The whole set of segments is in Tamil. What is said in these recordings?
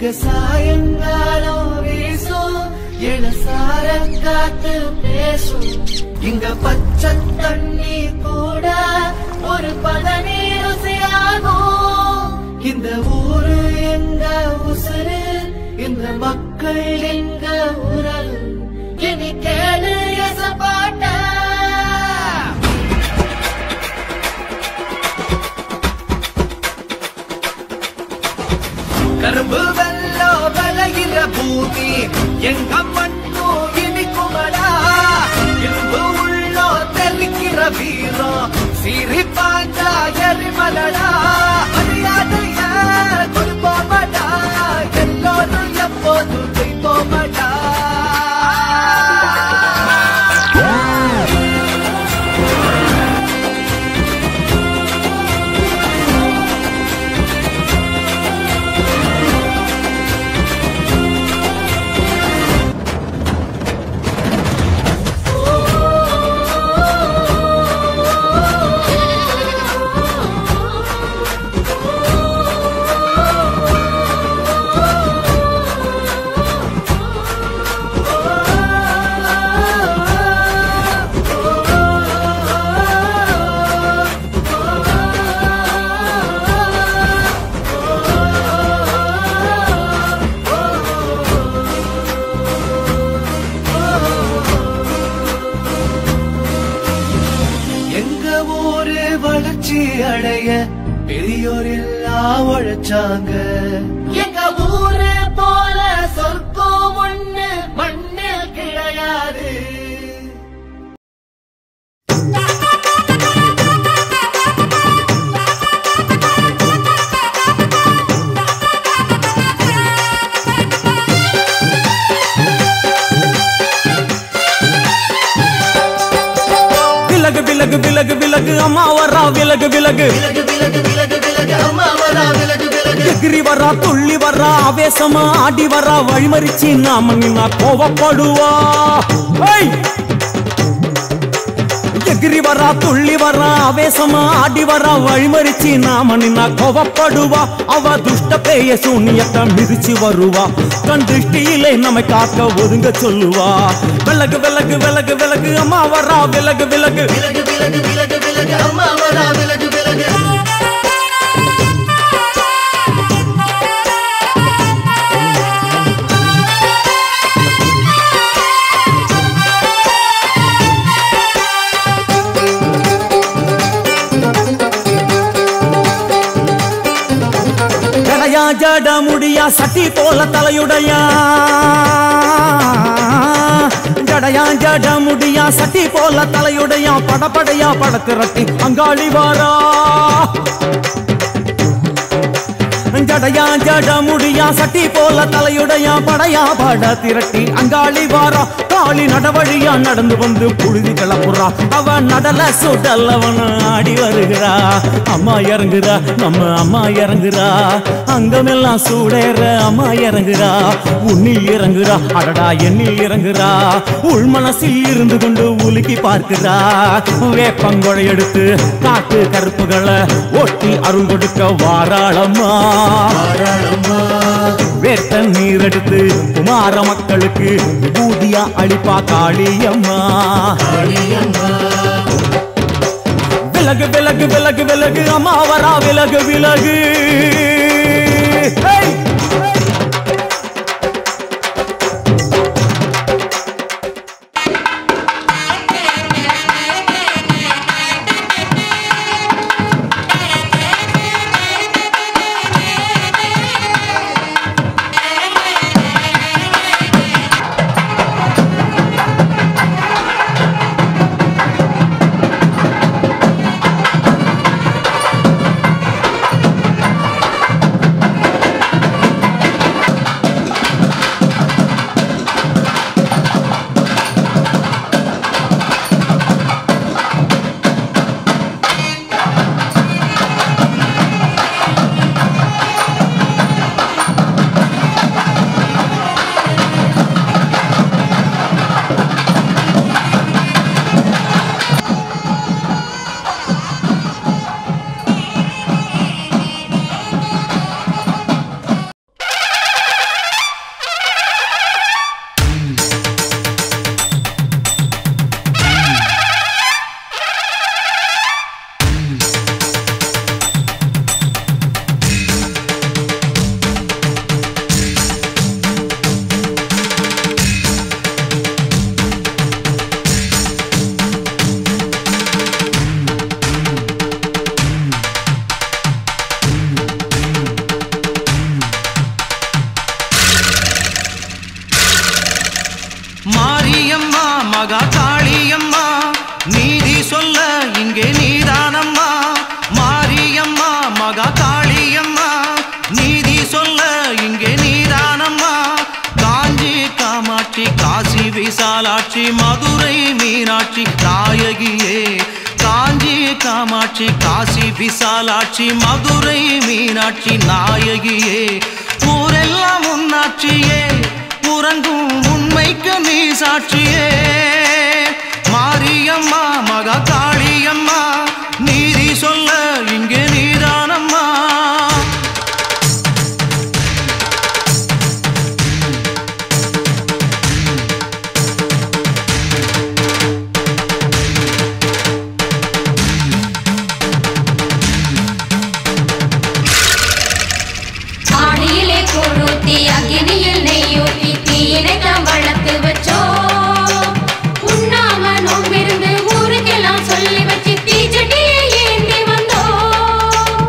இங்க சாயங்காலம் வீசும் இளசார காத்து பேசும் இங்க பச்சை தண்ணி கூட ஒரு பதநீர் ருசியாகும் இந்த ஊரு எங்க உசுரு இந்த மக்கள் எங்க உறவு இனி கேளு எசப்பாட்ட கரும்பு வெள்ளோ விளைகிற பூமி எங்க மண்ணோ இனிக்குமடா இரும்பு உள்ளோ தெளிக்கிற வீரம் சீறி பாஞ்சா எரிமலடா மரியாதைய கொடுப்போமடா எல்லோரும் எப்போதும் செய்வோமடா அடைய பெரியோரெல்லாம் உழைச்சாங்க எங்க ஊரு போல சொர்க்கம் ஒண்ணு மண்ணில் கிடையாது விலகு விலகு விலகு அம்மா வரா விலகு விலகு அம்மா வரா விலகு விலகு எகிரி வரா துள்ளி வரா ஆவேசமா ஆடி வரா வழிமறிச்சு நாம நின்னா கோவப்படுவா எகிரி வரா துள்ளி வரா ஆவேசமா ஆடி வரா வழிமறிச்சு நாம நின்னா கோவப்படுவா அவ துஷ்ட பேய சூனியத்தை மிதிச்சு வருவா கண் திருஷ்டியிலே நம்மை காக்க ஒதுங்க சொல்லுவா விலகு விலகு விலகு விலகு அம்மா வரா விலகு விலகு அம்மா வரா விலகு விலகு ஜட முடியா சட்டி போல தலையுடையா ஜடையா ஜட முடியா சட்டி போல தலையுடையா படப்படையா படத்திரட்டி அங்காளி வாரா ஜடையா ஜட முடியா சட்டி போல தலையுடையா படையா பட திரட்டி அங்காளி வாரா காளி நடவழியா நடந்து வந்து புழுதி கிளப்புறா அவ நடல சுடல்லவன ஆடி வருகிறா அம்மா இறங்குறா நம்ம அம்மா இறங்குறா அங்கமெல்லாம் சூடேற அம்மா இறங்குறா உன்னில் இறங்குறா அடடா எண்ணில் இறங்குறா உள் மனசில் இருந்து கொண்டு உலுக்கி பார்க்கிறா வேப்பங்கொழை எடுத்து காட்டு கருப்புகளை ஒட்டி அருள் கொடுக்க வாராளம்மா வேட்ட நீர் எடுத்து குமார மக்களுக்கு விபூதியா அளிப்பா காளியம்மா விலகு விலகு விலகு விலகு அம்மா வரா விலகு விலகு விசாலாட்சி மதுரை மீனாட்சி நாயகியே காஞ்சி காமாட்சி காசி விசாலாட்சி மதுரை மீனாட்சி நாயகியே ஊரெல்லாம் உன்னாட்சியே உறங்கும் உண்மைக்கு நீ சாட்சியே மாரியம்மா மகா காளியம்மா நீதி சொல்ல இங்கே நீதானம்மா அக்னியில் நெய்யூட்டி தீயினை தாம் வளர்த்து வச்சோம் உண்ணாம நோம்பிருந்து ஊருக்கெல்லாம் சொல்லி வச்சு தீச்சட்டியை ஏந்தி வந்தோம்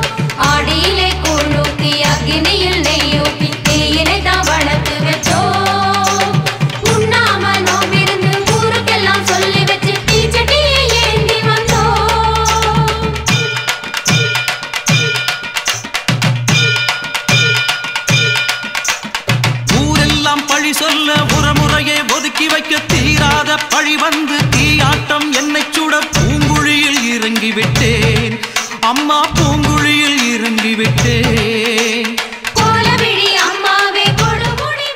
ஆடியிலே கூழூத்தி அக்னியில் நெய்யூட்டி தீயினை தாம் வளர்த்து வச்சோம் உண்ணாம நோம்பிருந்து ஊருக்கெல்லாம் சொல்லி வச்சு தீச்சட்டியை ஏந்தி வந்தோம் பழி சொல்ல உரமுறையை ஒதுக்கி வைக்க தீராத பழி வந்து தீயாட்டம் என்னை சுட பூங்குழியில் இறங்கி விட்டேன் அம்மா பூங்குழியில் இறங்கி விட்டேன் கோலவிழி அம்மாவே கொடுமுடி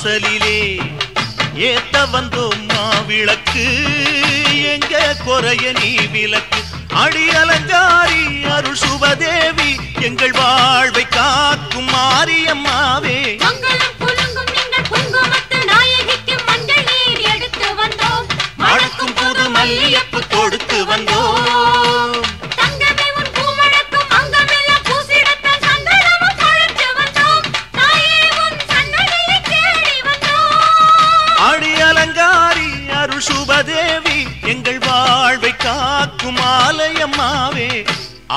வாசலிலே ஏத்த வந்தோம் மாவிளக்கு எங்க குறைய நீ விளக்கு அடி அலங்காரி அருள் சுபதேவி எங்கள் வாழ்வை காக்கும் மாரியம்மாவே மணக்கும் புது மல்லியப்பு கொடுத்து வந்தோம் அடி அலங்காரி அருள் சுபதேவி எங்கள் வாழ்வை காக்கும் ஆலயம்மாவே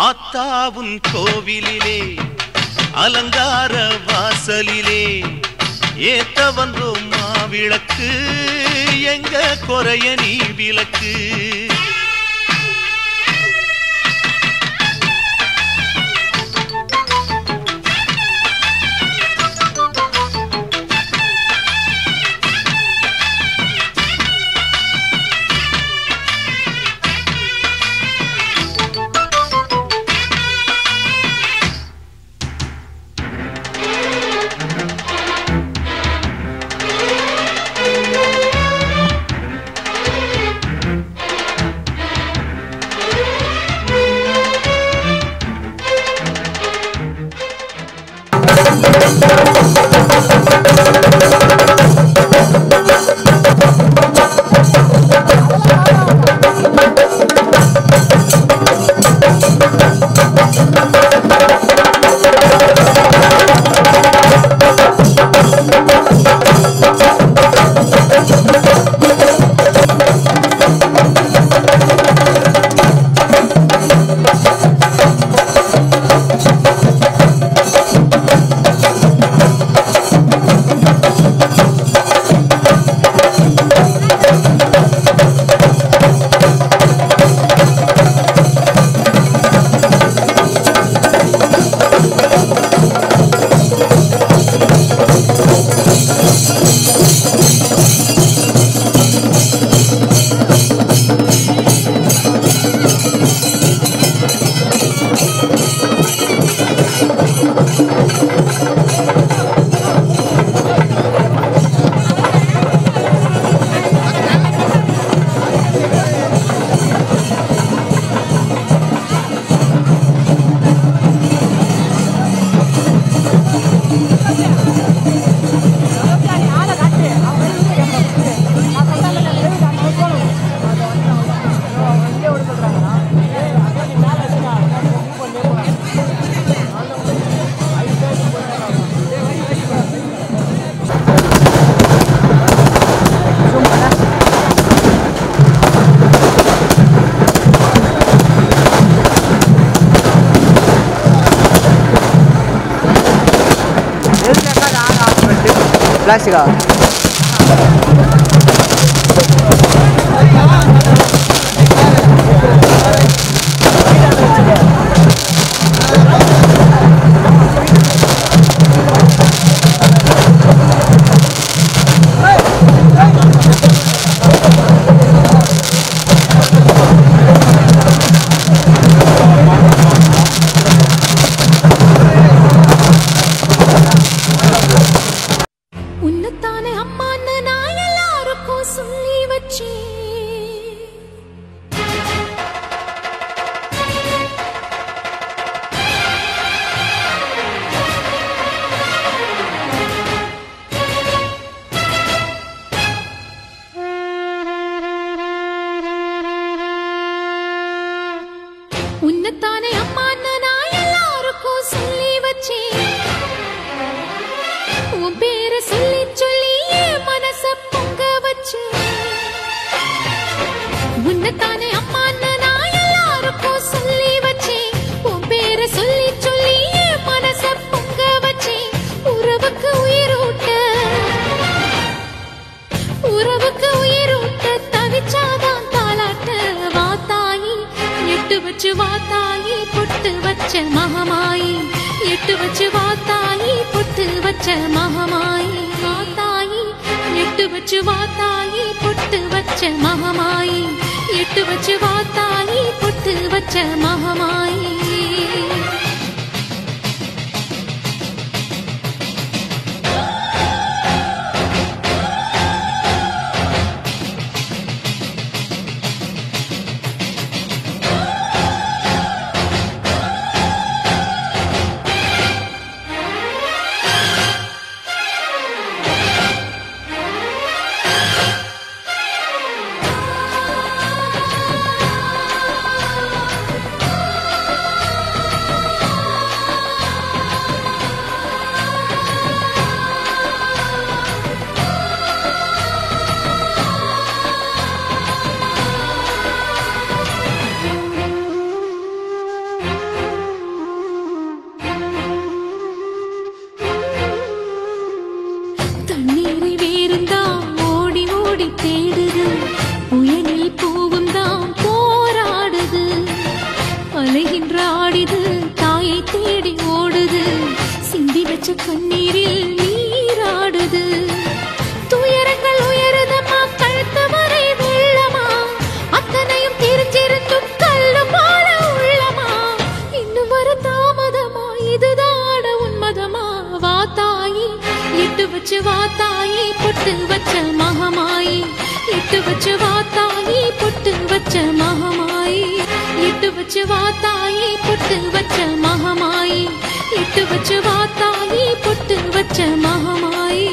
ஆத்தாவுன் கோவிலிலே அலங்கார வாசலிலே ஏத்த வந்தோம் மாவிளக்கு எங்க குறைய நீ விளக்கு Plástica. உன்னத்தானே அம்மான்னு நான் எல்லாருக்கும் சொல்லி வச்சேன். உன் பேரை சொல்லி சொல்லி என் மனச பொங்க வச்சு. உன்னத்தானே அம்மான்னு நான் எல்லாருக்கும் சொல்லி வச்சேன். உன் பேரை சொல்லி சொல்லி என் மனச பொங்க வச்சேன். உறவுக்கு உயிரூட்ட தவிச்சாதான் தாளாட்ட வாத்தாயி எட்டு வச்சு வாத்தாயி பொட்டு வச்ச மகமாயி எட்டு வச்சு வாத்தாயி பொட்டு வச்ச மகமாயி வாத்தாயி எட்டு வச்சு வாத்தாயி பொட்டு வச்ச மகமாயி எட்டு வச்சு வாத்தாயி பொட்டு வச்ச மகமாயி. தாயி பொட்டு வச்ச மகமாயி இட்டு வச்சு வா தாயி பொட்டு வச்ச மகமாயி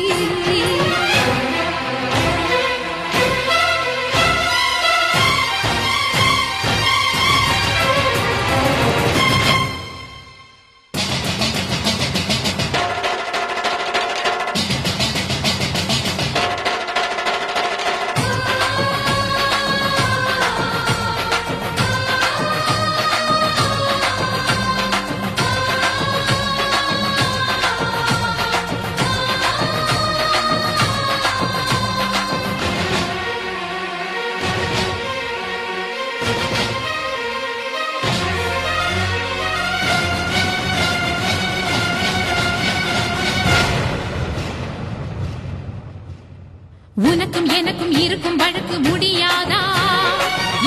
உனக்கும் எனக்கும் இருக்கும் வழக்கு முடியாதா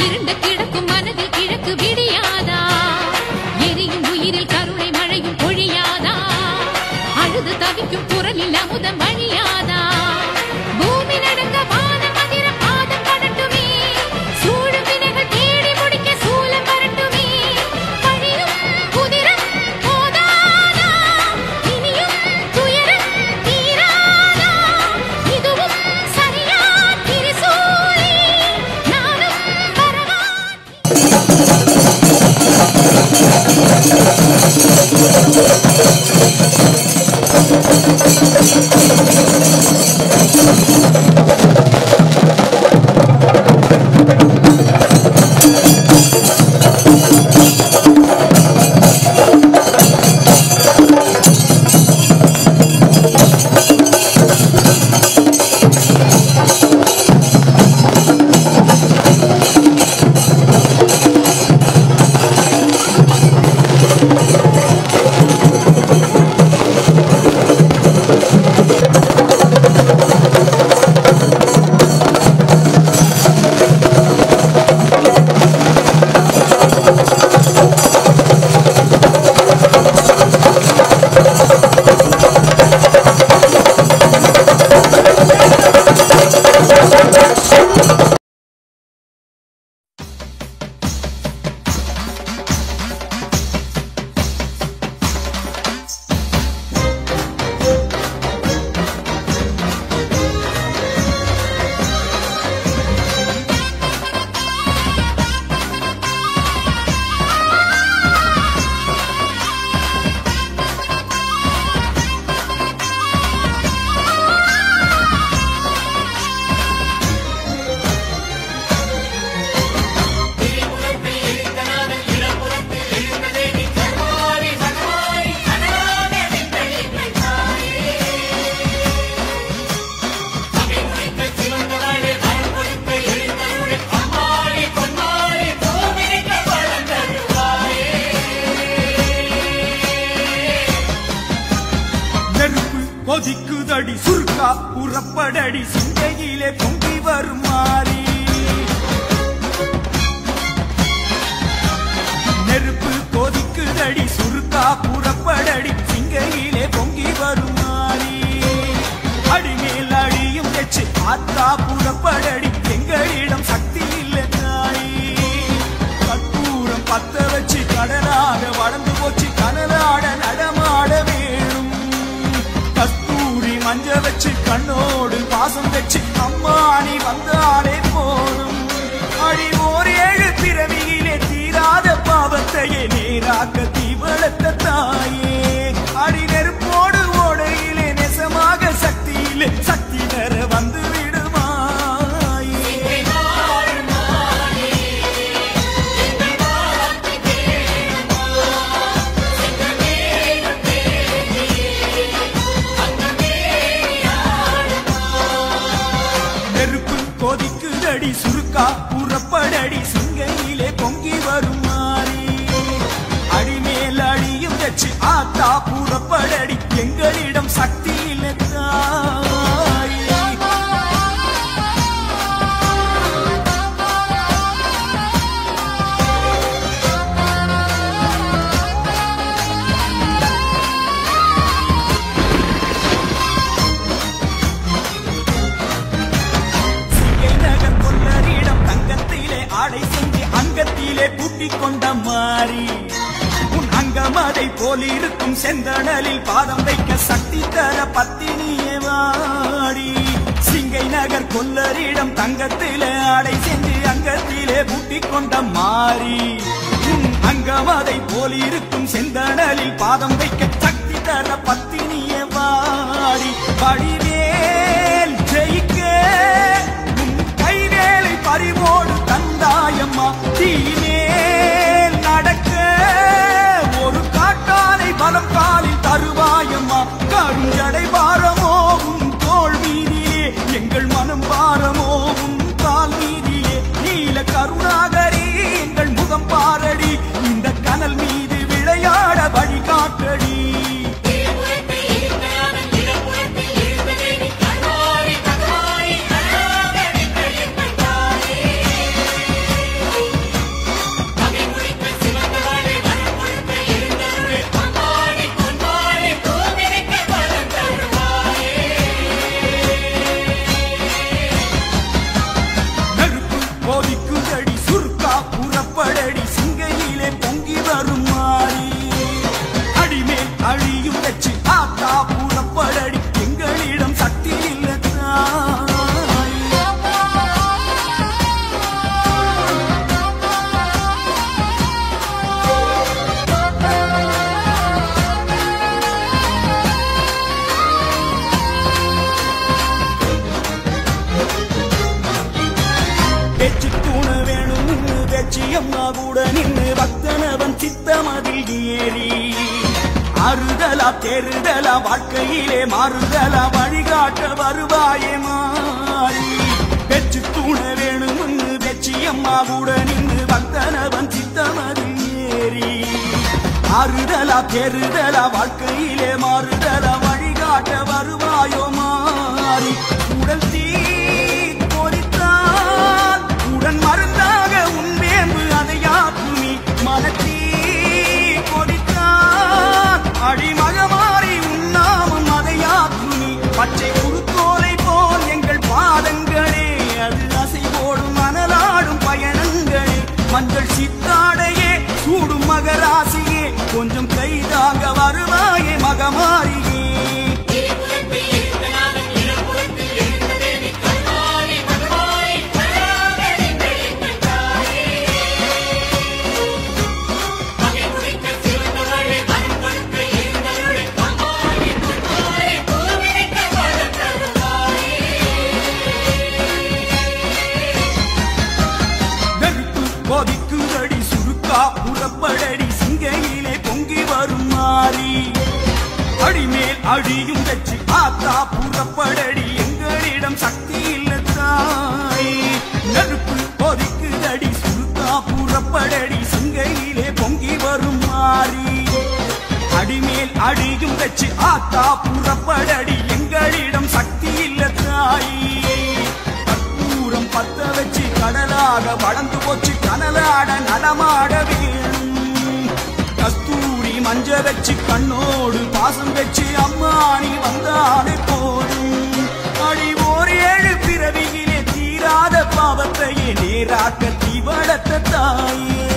இருண்ட கிடக்கும் மனதில் கிழக்கு விடியாதா எரியும் உயிரில் கருணை மழையும் பொழியாதா அழுது தவிக்கும் குரலில் அமுதம் வழியாதா பூமி நடுங்க வானம் அதிர பாதம் படட்டுமே சூழும் வினைகள் தேடி முடிக்க சூலம் வரட்டுமே பழியும் குதிரம் போதாதா இனியும் துயரம் தீராதா இதுவும் சரியா திரிசூலி நானும் வரவா கொதிக்குதடி சுருக்கா உறப்படடி சிந்தையிலே பொங்கி வரும் மாறி நெருப்பு கொதிக்குதடி சுருக்கா புறப்படடி சிங்கையிலே பொங்கி வரும் மாறி அடிமேல் அடியும் வச்சு ஆத்தா புறப்படடி எங்களிடம் சக்தி இல்லை தாயி கற்பூரம் பத்த வச்சு கடலாக வளர்ந்து போச்சு கனலாட நடமாட வேணும் கஸ்தூரி மஞ்ச வச்சு கண்ணோடு பாசம் வச்சு அம்மா நீ வந்தாலே போதும் அடி ஓர் 7 பிறவியிலே தீராத பாவத்தையே நேராக்க தீவளத்த தாயே அடி நெருப்போடு ஓடையிலே நெசமாக சக்தியிலே சக்தி தர வந்து விடுமாயே நெருப்பு சக்தியிலே பூட்டிக் கொண்ட மாறி உன் அங்கமதை போலிருக்கும் செந்தணலில் பாதம் வைக்க சக்தி தர பத்தினியே வாடி சிங்கை நகர் கொல்லரிடம் தங்கத்திலே ஆடை சென்று அங்கத்திலே பூட்டிக் கொண்ட மாறி உன் அங்கமதை போலிருக்கும் செந்தணலில் பாதம் வைக்க சக்தி தர பத்தினியே வாடி வடிவேல் ஜெயிக்க உன் கைவேலை பறிவோடு தந்தாயம்மா தீமேல் நடக்க ஒரு காட்டானை பலம் காலில் தருவாயம்மா கருஞ்சடை பாரமோ உன் தோள் மீதிலே எங்கள் மனம் பாரமோ உன் கால் மீதிலே நீல கருணாகரி எங்கள் முகம் பாரடி இந்த கனல் மீது விளையாட வழிகாட்டடி புறப்படடி சிங்கையிலே பொங்கி வரும் மாறி அடிமேல் அழியும் வச்சு ஆத்தா புறப்படடி எங்களிடம் சக்தி இல்லை பேச்சு தூண வேணும் வெச்சியம்மா கூட நின்று பக்தனவன் சித்தமதில் ஏறி அறுதலா தெருதலா வாழ்க்கையிலே மாறுதலா வழிகாட்ட வருவாயே மாறி பேச்சு தூண வேணும் வெச்சியம்மா கூட நின்று பக்தனவன் சித்தமதில் ஏறி அறுதலா தெருதலா வாழ்க்கையிலே மாறுதலா வழிகாட்ட வருவாயோ மாறி உடல் தீ பொறித்தால் உடன் மருந்தாக உன் வேம்பு அதை யாத்துமி மனத்தீ கொதித்தான் அடிமகமாறி உன்னாமம் அதை யாத்துமி பச்சை குருத்தோலை போல் எங்கள் பாதங்களே அது அசைவோடும் மணலாடும் பயணங்களே மஞ்சள் சித்தாடையே சூடும் மகராசியே கொஞ்சம் கைதாக வருவாயே மகமாரியே கொதிக்குதடி சுருக்கா புறப்படடி சிங்கையிலே பொங்கி வரும் மாறி அடிமேல் அடியும் வச்சு ஆத்தா புறப்படடி எங்களிடம் சக்தி இல்லை தாய் நெருப்பு கொதிக்குதடி சுருக்கா புறப்படடி சிங்கையிலே பொங்கி வரும் மாறி அடிமேல் அடியும் வச்சு ஆத்தா புறப்படடி எங்களிடம் சக்தி இல்லை தாய் பத்த வச்சு கடலாக வளர்ந்து போச்சு கனலாட நடமாட வேணும் கஸ்தூரி மஞ்ச வச்சு கண்ணோடு பாசம் வச்சு அம்மானி வந்தாலே போதும் அடி ஓர் 7 பிறவியிலே தீராத பாவத்தையே நேராக்க தீவடத்த தாயே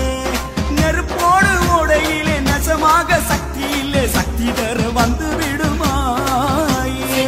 நெருப்போடு ஓடையிலே நெசமாக சக்தி இல்லை சக்தி தர வந்து விடுமாயே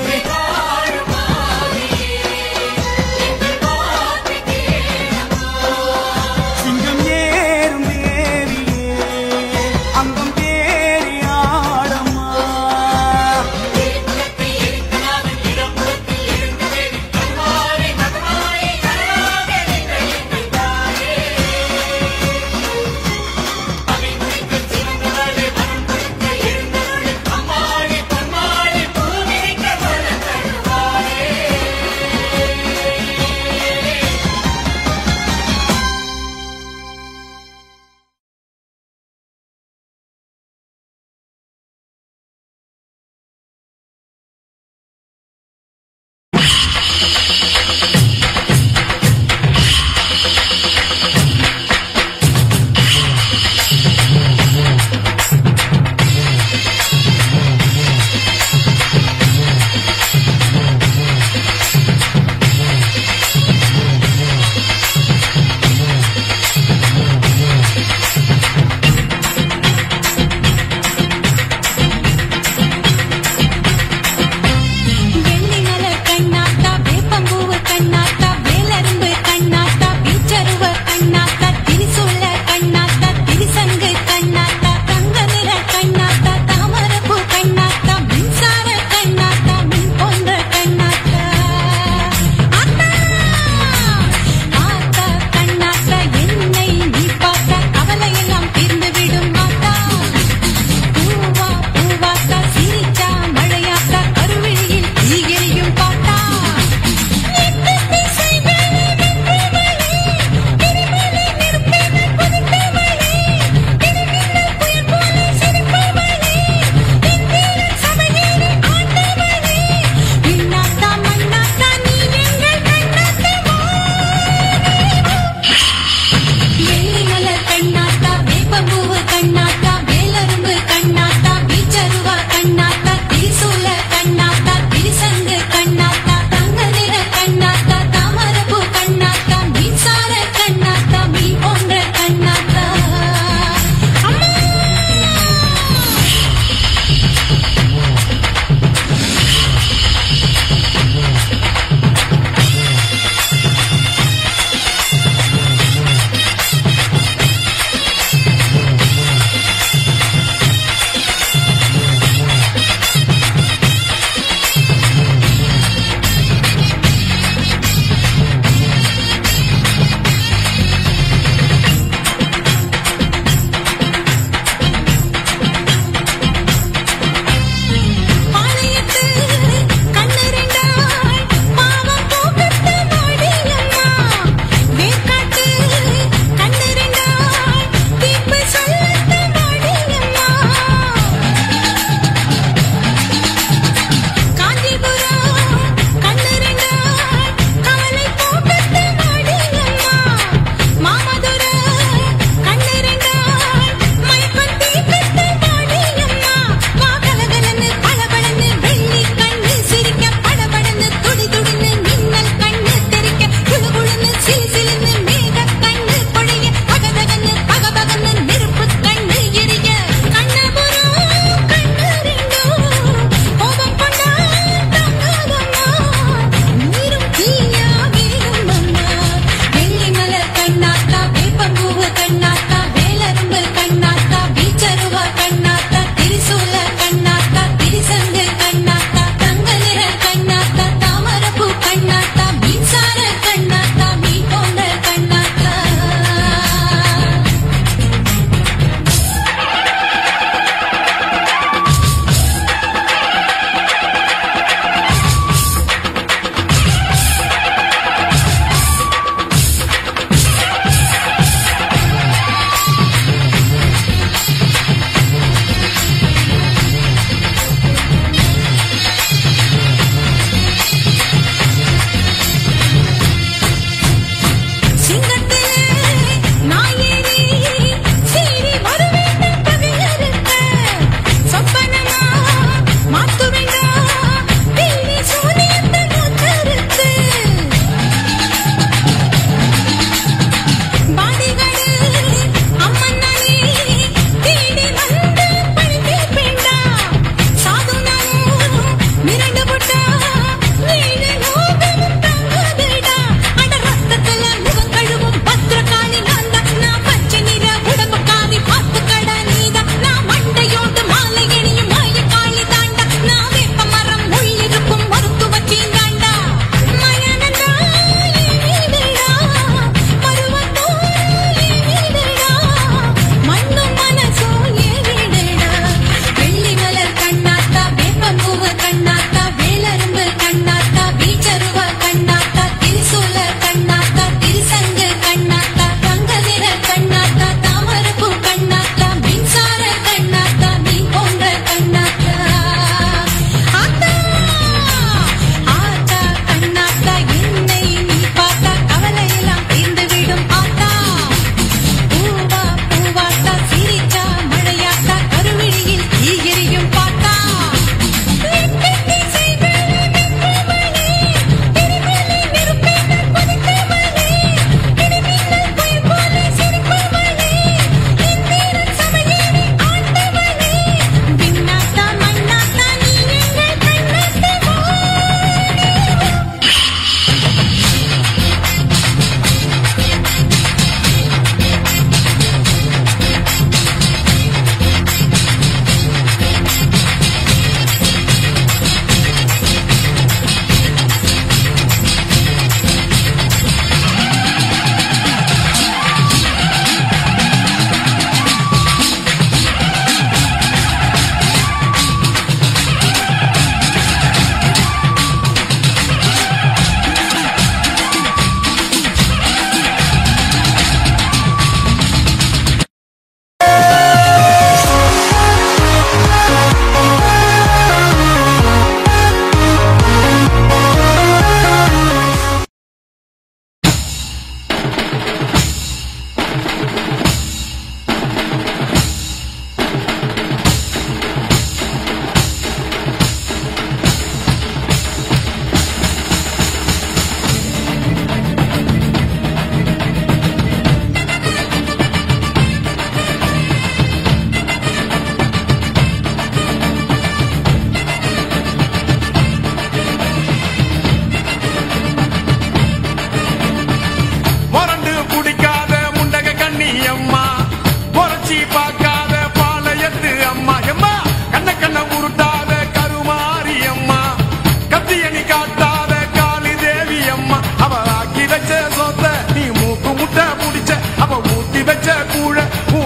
வச்ச கூழ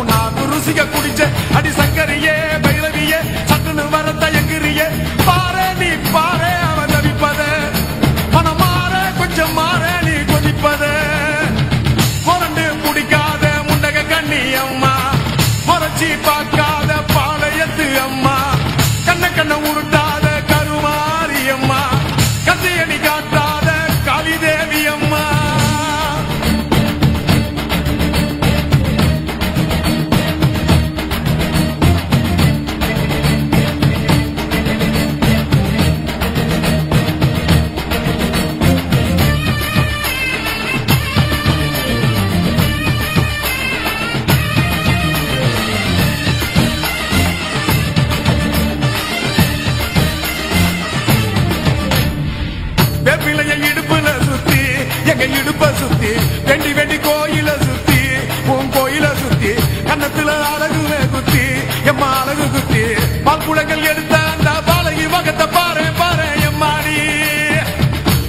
நாக்கு ருசிக குடிச்ச அடி சங்கரியே பைரவியே சட்டுன்னு வரத்த எங்கிரியே பாரு நீ பாரு அவன் தவிப்பத மனம் மாற கொஞ்சம் மாற நீ கொதிப்பத முரண்டு குடிக்காத முண்டக கண்ணி அம்மா முறைச்சி பார்க்காத பாளையத்து அம்மா கண்ண கண்ண உருட்டாத கருமாரி அம்மா கத்தியணி காட்டாத காளிதேவி அம்மா இடுப்புல சுத்தி எங்க இடுப்ப சுத்தி வெண்டி வெண்டி கோயில சுத்தி உன் கோயில சுத்தி கன்னத்துல அழகுல குத்தி எம்மா அழகு குத்தி பால்குடங்கள் எடுத்த அந்த பாலகி வகத்தை பாரு பாரு எம்மாடி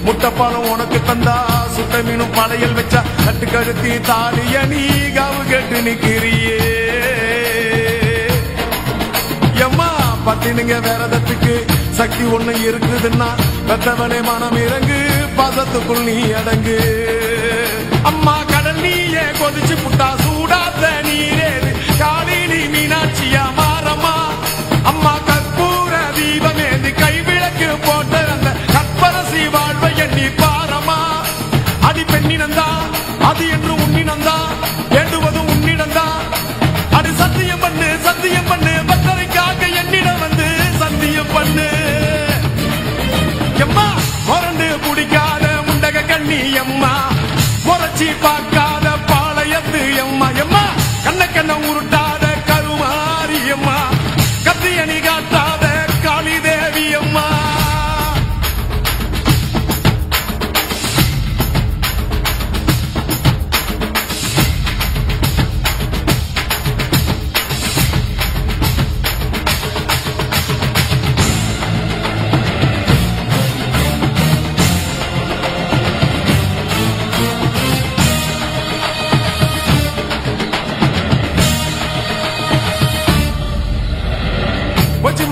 முட்டைப்பாலம் உனக்கு தந்தா சுட்ட மீனும் பழையல் வச்சா கட்டு கழுத்தி தாலிய நீ காவு கேட்டு நிக்கிறியே எம்மா பத்தினுங்க விரதத்துக்கு சக்தி ஒண்ணு இருக்குதுன்னா பெத்தவனே மனம் இறங்கு பாசத்துக்குள் நீ அடங்கு அம்மா கடல் நீயே கொதிச்சு புட்டா சூடாத்த நீரேது காலினி மீனாட்சியா மாறம்மா அம்மா கற்பூர தீபமேந்தி கைவிளக்கு போட்ட அந்த கற்பரசி வாழ்வை எண்ணி பாரம்மா அடி பெண்ணினந்தா அது என்று உன்னினந்தா வேண்டுவதும் உன்னிடந்தா அடி சத்தியம் பண்ணு பத்தரைக்காக என்னிடம் வந்து சத்தியம் பண்ணு எம்மா முரண்டு குடிக்காத முண்டக கண்ணி அம்மா முறைச்சி பார்க்காத பாளையத்து அம்மா எம்மா கண்ண கண்ண உருட்டாத கருமாரி அம்மா கத்தியணி காட்டாத காளிதேவி அம்மா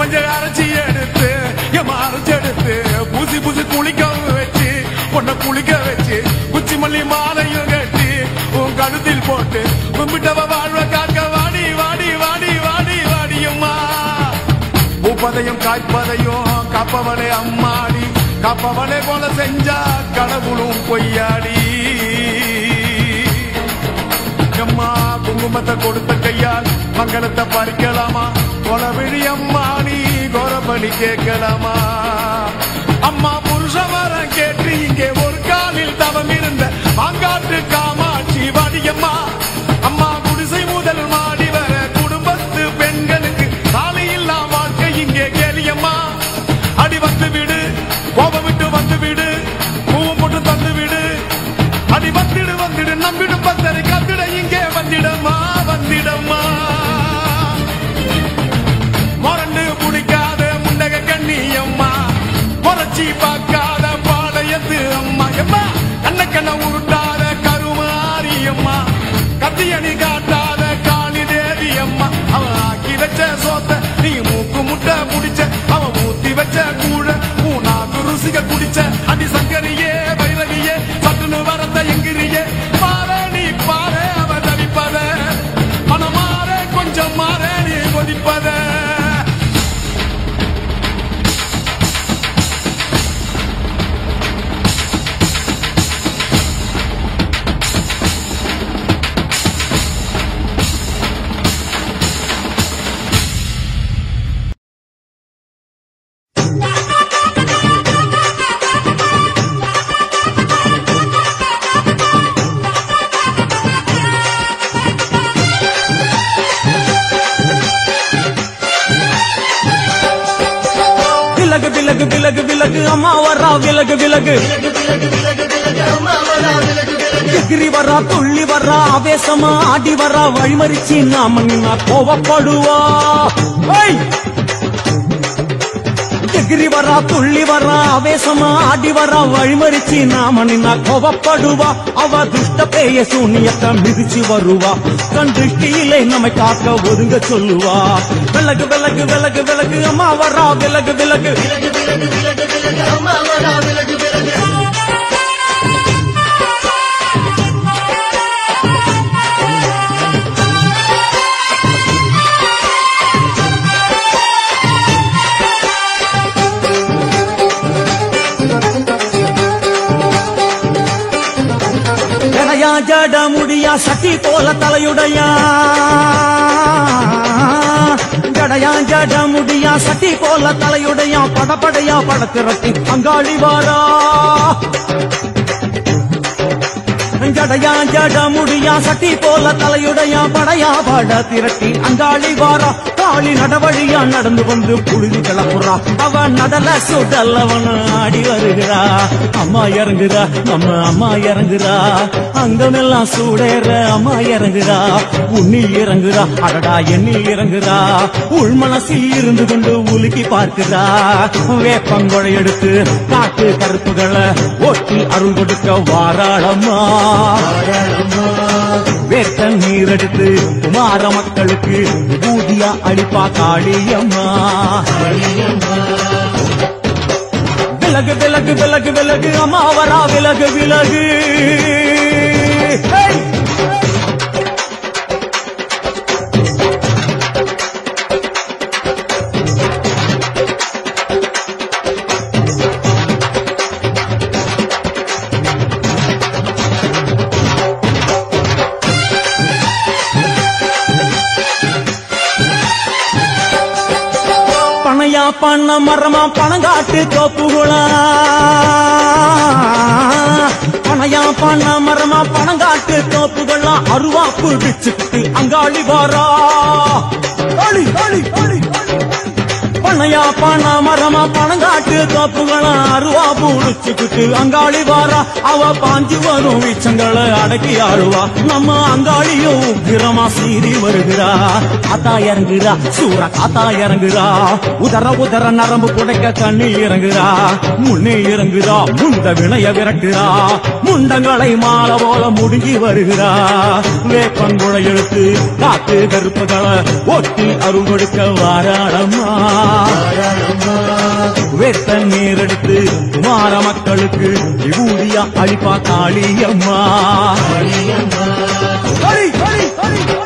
மஞ்சள் அரைச்சி எடுத்து எம்மா அரைச்சி எடுத்து பூசி பூசி குளிக்க வச்சு பொண்ண குளிக்க வச்சு குச்சி மல்லி மாலையும் கட்டி உன் கழுத்தில் போட்டு கும்பிட்டவ வாழ்வ காக்க வாடி வாடி வாடி வாடி வாடியம்மா பூப்பதையும் காய்ப்பதையும் காப்பவளே அம்மாடி காப்பவளே போல செஞ்சா கடவுளும் பொய்யாடி அம்மா குங்குமத்தை கொடுத்த கையால் மங்களத்தை பறிக்கலாமா கொலவிழி அம்மா நீ கோரபலி கேட்கலாமா அம்மா புருஷ வரம் கேட்டு இங்கே ஒரு காலில் தவம் இருந்த மாங்காட்டு காமாட்சி வாடியம்மா அம்மா குடிசை முதல் மாடி வர குடும்பத்து பெண்களுக்கு சாலையில்லா வாழ்க்கை இங்கே கேலியம்மா அடி வந்து விடு கோபம் விட்டு வந்து விடு பூவம் போட்டு தந்து விடு அடி வந்துடு நம்பிடும் பத்தரை காத்திட இங்கே வந்திடம்மா வந்திடம்மா முரண்டு குடிக்காத முண்டக கண்ணி அம்மா முறைச்சி பார்க்காத பாளையத்து அம்மா எம்மா கண்ண கண்ண உருட்டாத கருமாரி அம்மா கத்தியணி காட்டாத காளிதேவி அம்மா அவன் ஆக்கி வச்ச சோத்த நீ மூக்கு முட்டை புடிச்ச அவன் ஊத்தி வச்ச கூழ நாக்கு ருசிக குடிச்ச அடி சங்கரியே பைரவியே சட்டுன்னு வரத்த எங்கிரியே பாரு நீ பாரு அவன் தவிப்பத மனம் மாற கொஞ்சம் மாற நீ கொதிப்பத விலகு விலகு விலகு அம்மா வரா விலகு விலகு எகிரி வரா துள்ளி வரா ஆவேசமா ஆடி வரா வழிமறிச்சு நாம நின்னா கோவப்படுவா எகிரி வரா துள்ளி வரா ஆவேசமா ஆடி வரா வழிமறிச்சு நாம நின்னா கோபப்படுவா அவ துஷ்ட பேய சூனியத்தை மிதிச்சு வருவா கண் திருஷ்டியிலே நம்மை காக்க ஒதுங்க சொல்லுவா விலகு விலகு விலகு விலகு அம்மா வரா விலகு விலகு அம்மா வரா விலகு விலகு ஜட முடியா சட்டி போல தலையுடையா ஜடையா ஜட முடியா சட்டி போல தலையுடையா படப்படையா படத்திரட்டி அங்காளி வாரா ஜடையா ஜட முடியா சட்டி போல தலையுடையா படையா பட திரட்டி அங்காளி வாரா காளி நடவழியா நடந்து வந்து புழுதி கிளப்புறா அவ நடல சுடல்லவன் ஆடி வருகிறா அம்மா இறங்குறா நம்ம அம்மா இறங்குறா அங்கமெல்லாம் சூடேற அம்மா இறங்குறா உன்னில் இறங்குறா அடடா எண்ணில் இறங்குறா உள் மனசில் இருந்து கொண்டு உலுக்கி பார்க்கிறா வேப்பங்கொழை எடுத்து காட்டு கருப்புகளை ஓட்டி அருள் கொடுக்க வாராளம்மா வேர்த்த நீர் எடுத்து குமார மக்களுக்கு ஊதியா அடிப்பா காளியம்மா விலகு விலகு விலகு விலகு அம்மா வரா விலகு விலகு பனையா பண்ண மரமா பணங்காட்டு தோப்புகளா பனையா பண்ண மரமா பணங்காட்டு தோப்புகளா அருவா பிடிச்சுக்கிட்டு அங்காளி வாரா பனையா பண்ண மரமா பணங்காட்டு தோப்புகளா அருவா பிடிச்சுக்கிட்டு அங்காளி வாரா அவ பாஞ்சு வரும் வீச்சங்களை அடக்கி ஆடுவா நம்ம அங்காளியும் உக்கிரமா சீறி வருகிறா காத்தா இறங்குறா சூற காத்தா இறங்குறா உதர உதர நரம்பு புடைக்க கண்ணில் இறங்குறா முன்னே இறங்குறா முண்ட வினைய விரட்டுறா முண்டங்களை மாலை போல முடுங்கி வருகிறா வேப்பங்குழை எடுத்து காத்து கருப்புகளை ஒட்டி அருள் கொடுக்க வாராளம்மா வேத்த நீர் எடுத்து குமார மக்களுக்கு விபூதியா அழிப்பா காளியம்மா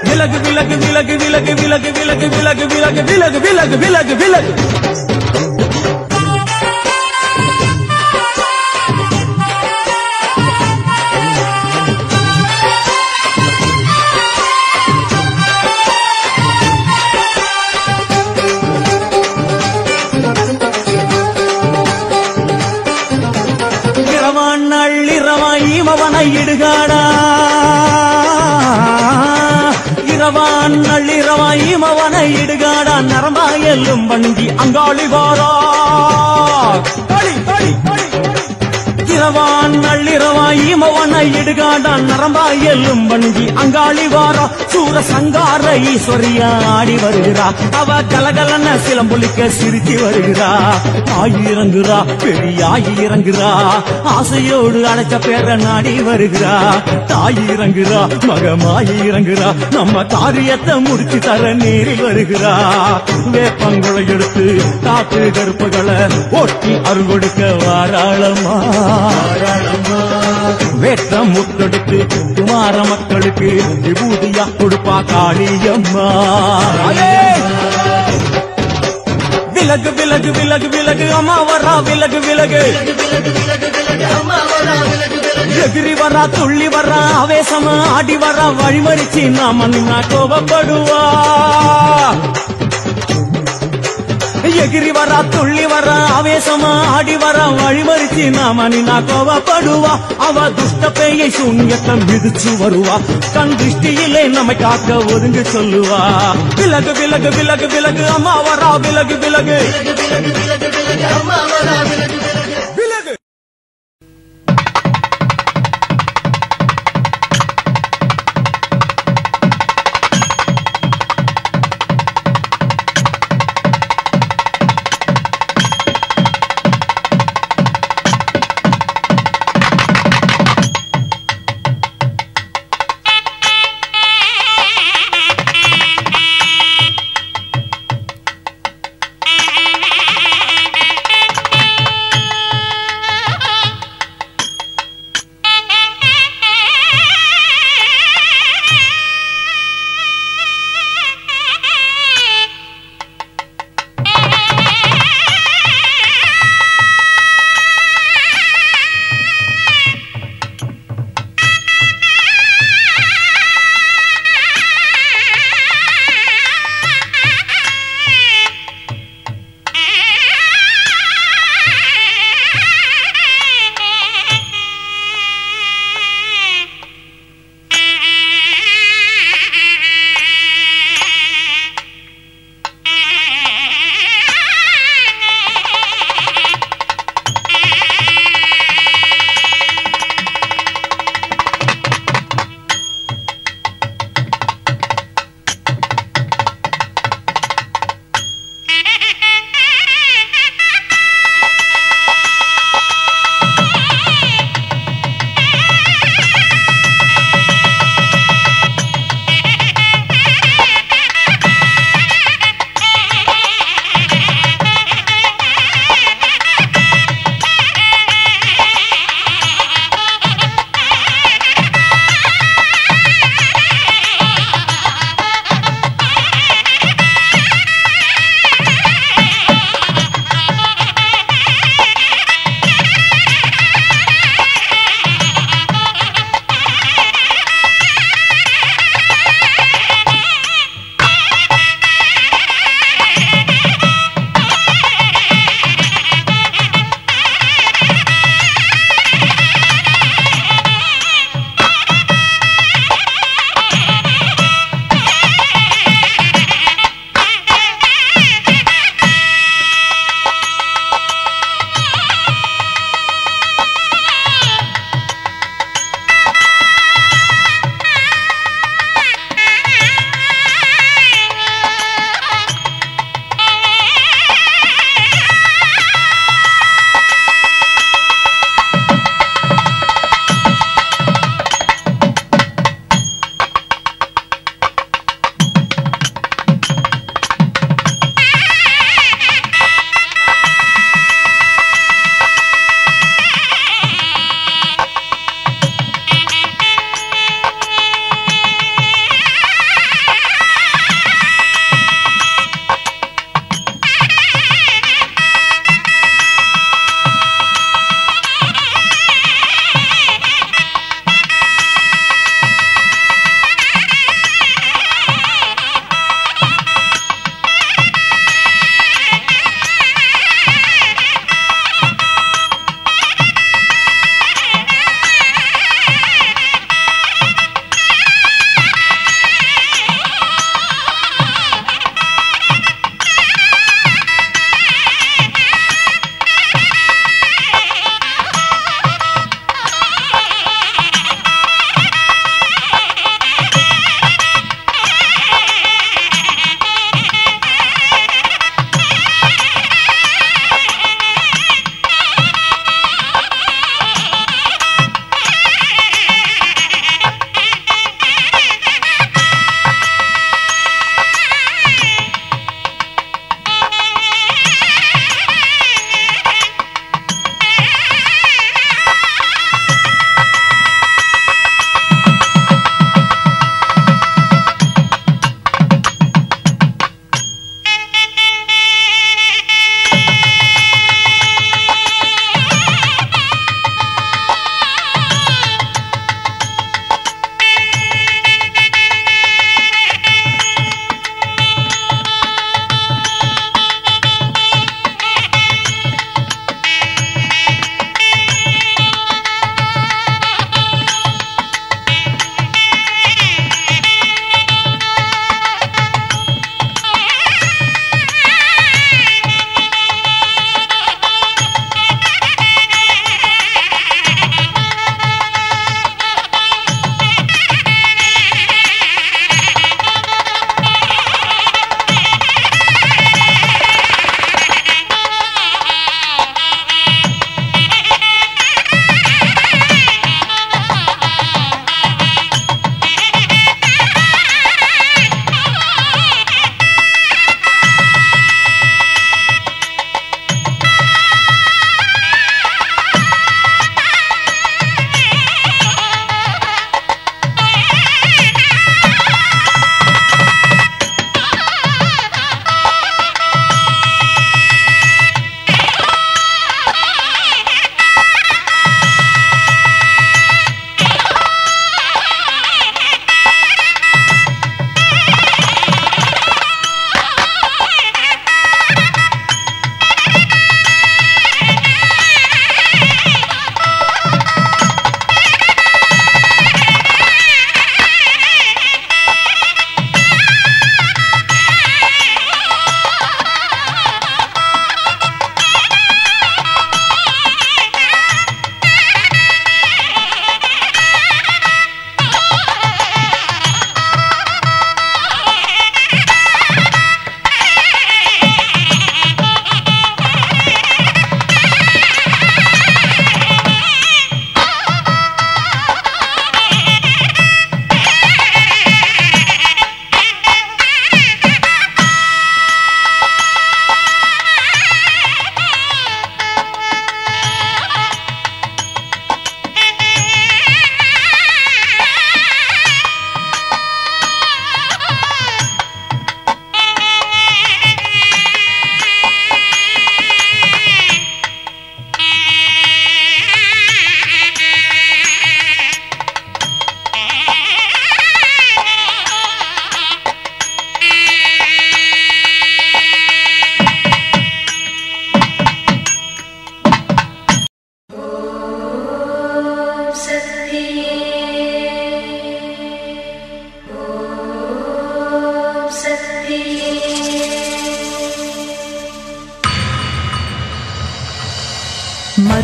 விலகு விலகு விலகு விலகு விலகு விலகு விலகு விலகு விலகு விலகு விலகு விலகு இமவனை இடுகாடா இரவான் நள்ளிரவா இமவனை இடுகாடா நரம்பா எல்லும் வண்டி அங்காளி வாரா இரவான் நள்ளிரவா இமவனை இடுகாடா நரம்பா எல்லும் வண்டி அங்காளி வாரா சூர சங்கார ஈஸ்வரியா ஆடி வருகிறா அவ கலகலன சிலம்புலிக்க சிரிச்சு வருகிறா ஆயிரங்குறா பெரியாய் இறங்குறா ஆசையோடு அழைச்ச பேர நாடி வருகிறா தாயிரங்குறா மகமாயி இறங்குறா நம்ம காரியத்தை முடிச்சு தர நேரில் வருகிறா வேப்பங்குழை எடுத்து காட்டு கருப்புகளை ஓட்டி அருள் கொடுக்க வாராளம்மா வேட்ட முத்தெடுத்து குமார மக்களுக்கு விபூதியா கொடுப்பா காளியம்மா விலகு விலகு விலகு விலகு அம்மா வரா விலகு விலகு அம்மா வரா விலகு விலகு எகிரி வரா துள்ளி வரா ஆவேசமா ஆடி வரா வழிமறிச்சு நாம நின்னா கோபப்படுவா எகிரி வரா துள்ளி வரா ஆவேசமா ஆடி வரா வழிமறிச்சு நாம நின்னா கோபப்படுவா அவ துஷ்ட பேயை சூன்யத்தை மிதிச்சு வருவா கண் திருஷ்டியிலே நம்மை காக்க ஒதுங்க சொல்லுவா விலகு விலகு விலகு விலகு அம்மா வரா விலகு விலகு அம்மா வரா விலகு விலகு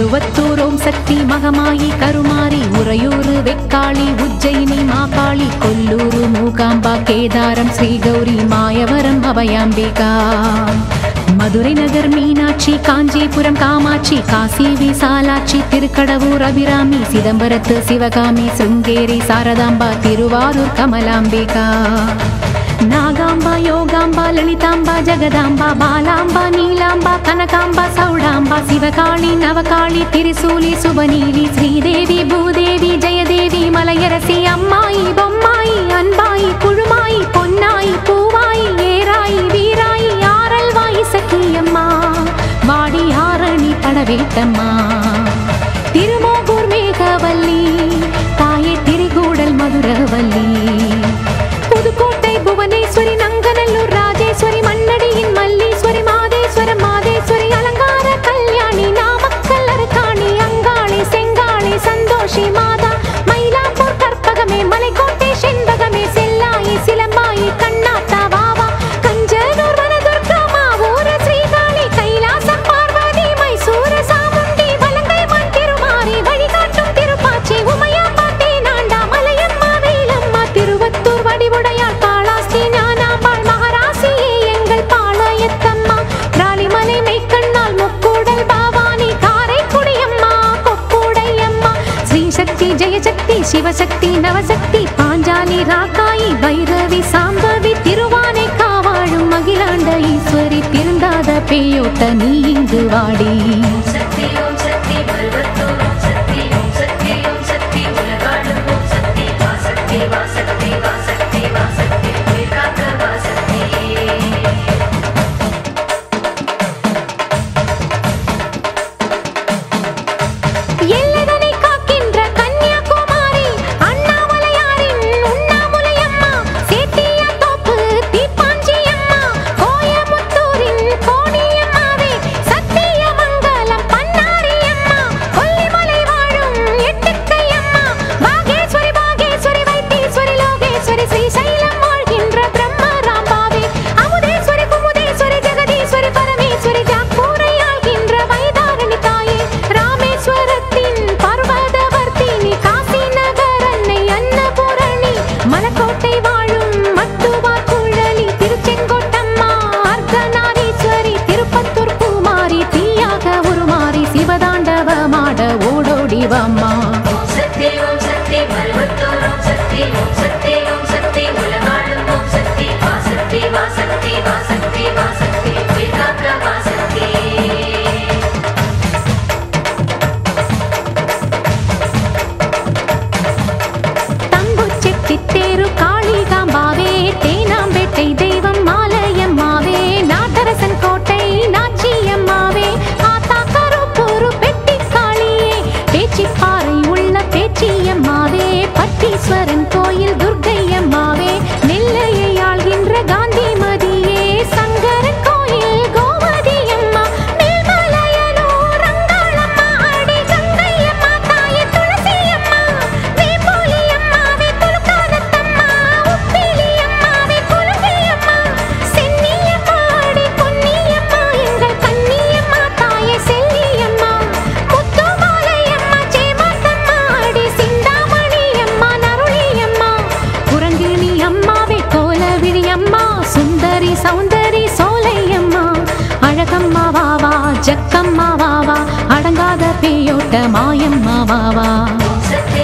மருவத்தூர் ஓம் சக்தி மகமாயி கருமாரி உறையூரு வெக்காளி உஜ்ஜயினி மாகாளி கொல்லூரு மூகாம்பா கேதாரம் ஸ்ரீகௌரி மாயவரம் அபயாம்பிகா மதுரை நகர் மீனாட்சி காஞ்சிபுரம் காமாட்சி காசி விசாலாட்சி திருக்கடவூர் அபிராமி சிதம்பரத்து சிவகாமி சிருங்கேரி சாரதாம்பா திருவாரூர் கமலாம்பிகா நாகாம்பா யோகாம்பா லலிதாம்பா ஜெகதாம்பா பாலாம்பா நீலாம்பா கனகாம்பா சௌடாம்பா சிவகாளி நவகாளி திரிசூலி சுபநீலி ஸ்ரீதேவி பூதேவி ஜெயதேவி மலையரசி அம்மாயி பொம்மாயி அன்பாயி குழுமாயி பொன்னாயி பூவாயி ஏராயி வீராயி ஆரல்வாயி சக்கியம்மா வாடி ஆரணி படவேட்டம்மா திருமோகூர் மேகவல்லி தாயே திரிகூடல் மதுரவல்லி புதுக்கோட்டை புவனேஸ்வரி நங்கநல்லூர் ராஜேஸ்வரி மண்ணடியின் மல்லீஸ்வரி மாதேஸ்வரம் மாதேஸ்வரி அலங்கார கல்யாணி நாமக்கல் அரக்காணி அங்காளி செங்காளி சந்தோஷி மாதா மயிலாப்பூர் கற்பகமே மலைக்கோட்டை செண்பகமே செல்லாயி சிலம்பாயி கண்ணாத்தா வாவா கஞ்சனூர் வனதுர்கா மாவூர ஸ்ரீகாளி கைலாசம் பார்வதி மைசூர சாமுண்டி வலங்கை மண் திருமாரி வழிகாட்டும் திருப்பாச்சி உமையாம்பா தேனாண்டா மலையம்மா வேலம்மா திருவத்தூர் வடிவுடையாள் காளாஸ்தி ஞானாம்பாள் மகாராசியே எங்கள் பாளையத்தம்மா ராலிமலை மெய்க்கண்ணால் முக்கூடல் பாவானி காரைக்குடியம்மா கொக்கூடையம்மா ஸ்ரீசக்தி ஜெயசக்தி சிவசக்தி நவசக்தி பாஞ்சாலி ராக்காயி பைரவி சாம்பவி திருவானை காவாழும் மகிழாண்ட ஈஸ்வரி திருந்தாத பேயோட்ட நீ இங்கு வாடி சக்தி ஓம் சக்தி பருவத்தூர் ஓம் சக்தி ஓம் சக்தி ஓம் சக்தி உலகாடும் ஓம் சக்தி வாசக்தி வாசக்தி வாசக்தி வாசக்தி உயிர்காக்க வாசக்தி எல்லைதனை காக்கின்ற கன்னியாகுமாரி அண்ணாமலையாரின் உண்ணாமுலையம்மா சேத்தியா தோப்பு தீப்பாஞ்சியம்மா கோயமுத்தூரின் கோணியம்மாவே சத்தியமங்கலம் பன்னாரியம்மா கொல்லிமலை வாழும் எட்டுக்கையம்மா பாகேஸ்வரி பாகேஸ்வரி வைத்தீஸ்வரி லோகேஸ்வரி ஸ்ரீசைலம் வாழ்கின்ற பிரம்மராம்பாவே அமுதேஸ்வரி குமுதேஸ்வரி ஜெகதீஸ்வரி பரமேஸ்வரி ஜாக்கூரை ஆள்கின்ற வைதாரணி தாயே ராமேஸ்வரத்தின் பர்வதவர்த்தினி காசி நகர் அன்னை அன்னபூரணி மலக்கோட்டை வாழும் மட்டுவார் குழலி திருச்செங்கோட்டம்மா அர்த்தநாரீஸ்வரி திருப்பத்தூர் பூமாரி தீயாக உருமாறி சிவதாண்டவமாட ஓடோடிவம்மா ஓம் சக்தி பருவத்தூர் ஓம் சக்தி ஓம் சக்தி ஓம் சக்தி உலகாடும் ஓம் சக்தி வாசக்தி வாசக்தி வாசக்தி வாசக்தி உயிர்காக்க வாசக்தி தம்புச்செட்டி தேரு காளிகாம்பாவே தேனாம்பேட்டை தெய்வம் மாலையம்மாவே நாட்டரசன் கோட்டை நாச்சியம்மாவே ஆத்தா கருப்பூரு பெட்டி காளியே பேச்சிப்பாறை உள்ள பேச்சியம்மாவே பட்டீஸ்வரன் கோயில் துர்க்கையம்மாவே நெல்லையை ஆள்கின்ற காந்திமதியே சங்கரன் கோயில் கோமதியம்மா மேல்மலையனூர் அங்காளம்மா அடி கங்கையம்மா தாயே துளசியம்மா வேம்பூலியம்மாவே துலுக்காதத்தம்மா உப்பிலியம்மாவே குலுங்கியம்மா சென்னியம்மா அடி பொன்னியம்மா எங்கள் கன்னியம்மா தாயே செல்லியம்மா முத்துமாலையம்மா சேமாத்தம்மா அடி சிந்தாமணியம்மா நருளியம்மா குரங்கிணி அம்மாவே கோலவிழி அம்மா சுந்தரி சௌந்தரி சோலையம்மா அழகம்மா வாவா ஜக்கம்மா வாவா அடங்காத பேயோட்ட மாயம்மா வாவா ஓம் சக்தி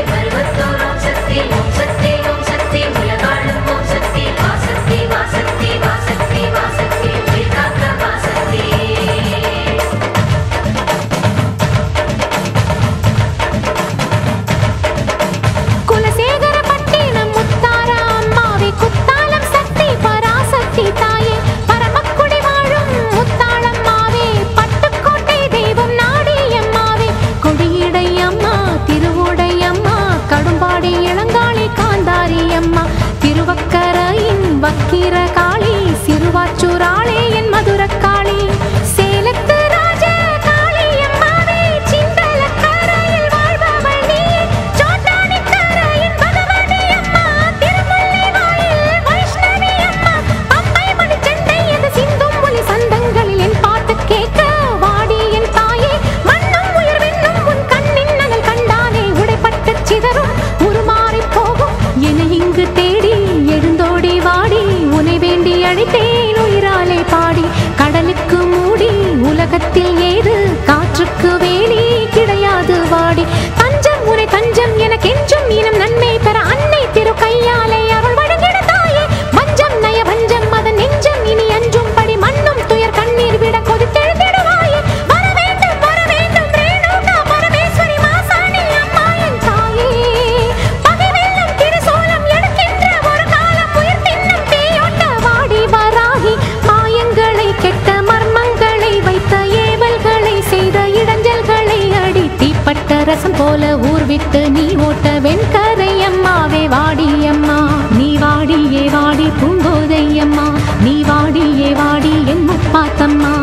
பருவத்தூர் ஓம் சக்தி ஓம் சக்தி ஓம் சக்தி உலகாடும் ஓம் சக்தி வாசக்தி வாசக்தி வாசக்தி வாசக்தி உயிர்காக்க வாசக்தி குலசேகர பட்டினம் முத்தாரா அம்மாவே குத்தாலம் சக்தி பராசக்தி தாயே பரமக்குடி வாழும் முத்தாளம்மாவே பட்டுக்கோட்டை தெய்வம் நாடியம்மாவே கொடியடை அம்மா திருவுடை அம்மா கடும்பாடி இளங்காளி காந்தாரி அம்மா திருவக்கரையின் வக்கிர காளி சிறுவாச்சூராளே என் மதுரக்காளி சேலத்து ராஜ காளியம்மாவே சிந்தலக்கரையில் வாழ்பவள் நீ சோட்டானிக்கரையின் பகவதி அம்மா திருமுல்லை வாயில் வைஷ்ணவி அம்மா அம்மை மணிச்சண்டை எது சிந்தும் ஒலி சந்தங்களில் என் பாட்டு கேட்க வாடி என் தாயே மண்ணு ரசம் போல ஊர் விட்டு நீ ஓட்ட வெண்கரை அம்மாவே வாடியம்மா. நீ வாடியே வாடி பூங்கோதையம்மா, நீ வாடியே வாடி என் முப்பாத்தம்மா.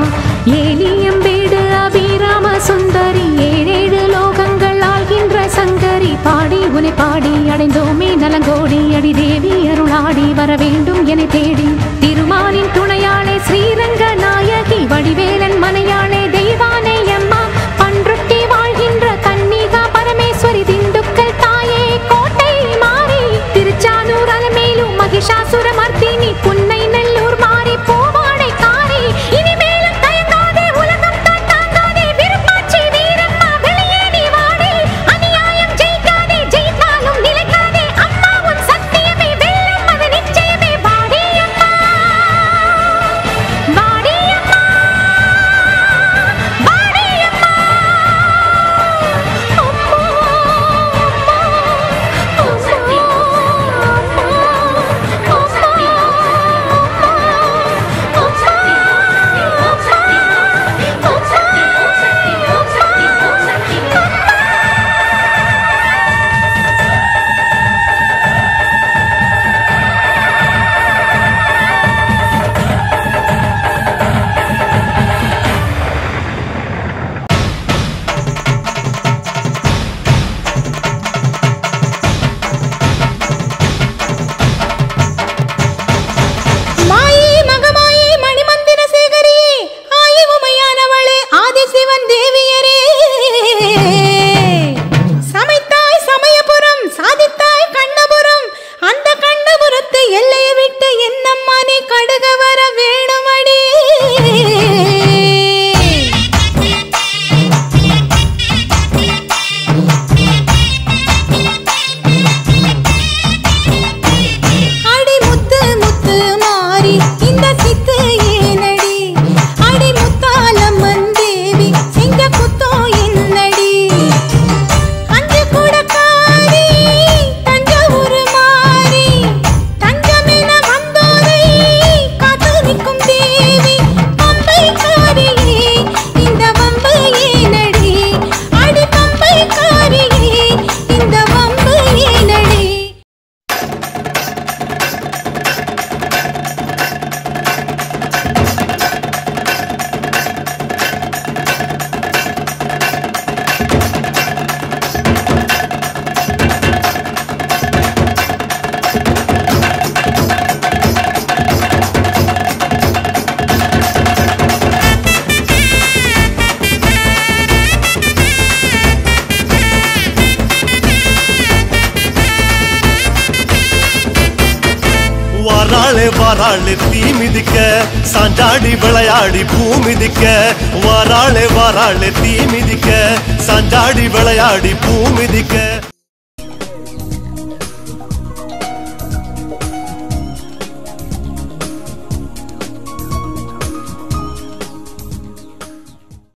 ஏலியம்பேடு அபிராம சுந்தரி, ஏழேழு லோகங்கள் ஆள்கின்ற சங்கரி. பாடி உனை பாடி அடைந்தோமே நலங்கோடி, அடி தேவி அருளாடி வர வேண்டும் என தேடி. திருமாலின் துணையாளே ஸ்ரீரங்க நாயகி, வடிவேலன் மனையாளே தெய்வானை அம்மா. பன்ருட்டி வாழ்கின்ற கன்னிகா பரமேஸ்வரி, திண்டுக்கல் தாயே கோட்டை மாறி. திருச்சானூர் அலமேலு மகிஷாசுர மர்த்தினி, புன்னை நெல்லூர் மாறி பூவாடை காரி. இனிமேலும் தயங்காதே உலகம் தான் தாங்காதே, விருப்பாட்சி வீரம்மா வெளியே நீ வாடி. அநியாயம் ஜெயிக்காதே, ஜெயித்தாலும் நிலைக்காதே, அம்மா உன் சத்தியமே வெல்லும் அது நிச்சயமே. வாடி அம்மா, வாடி அம்மா, வாடி அம்மா. ஓம் சக்தி ஓம் சக்தி ஓம் சக்தி ஓம் சக்தி ஓம் சக்தி ஓம் சக்தி ஓம் சக்தி ஓம் சக்தி. மாயே மகமாயே மணிமந்திர சேகரியே, ஆயி உமையானவளே ஆதிசிவன் தேவியரே. சமைத்தாய் சமயபுரம், சாதித்தாய் கண்ணபுரம். அந்த கண்ணபுரத்தை எல்லையை விட்டு என்னம்மா நீ கடுக வர வேணுமடி. அடி முத்து முத்து மாறி இந்த சித்து ஏனடி. அடி முத்தாலம்மன் தேவி செஞ்ச குத்தோ என்னடி. அஞ்சு கூடக்காரி தஞ்சாவூர் மாறி, தஞ்சமென வந்தோரை காத்து நிற்கும் தேவி. பம்பைக்காரியே இந்த வம்பு ஏனடி. அடி பம்பைக்காரியே இந்த வம்பு ஏனடி. வாராளே வாராளே தீ மிதிக்க, சாஞ்சாடி விளையாடி பூ மிதிக்க. வாராளே வாராளே தீ மிதிக்க, சாஞ்சாடி விளையாடி பூ மிதிக்க.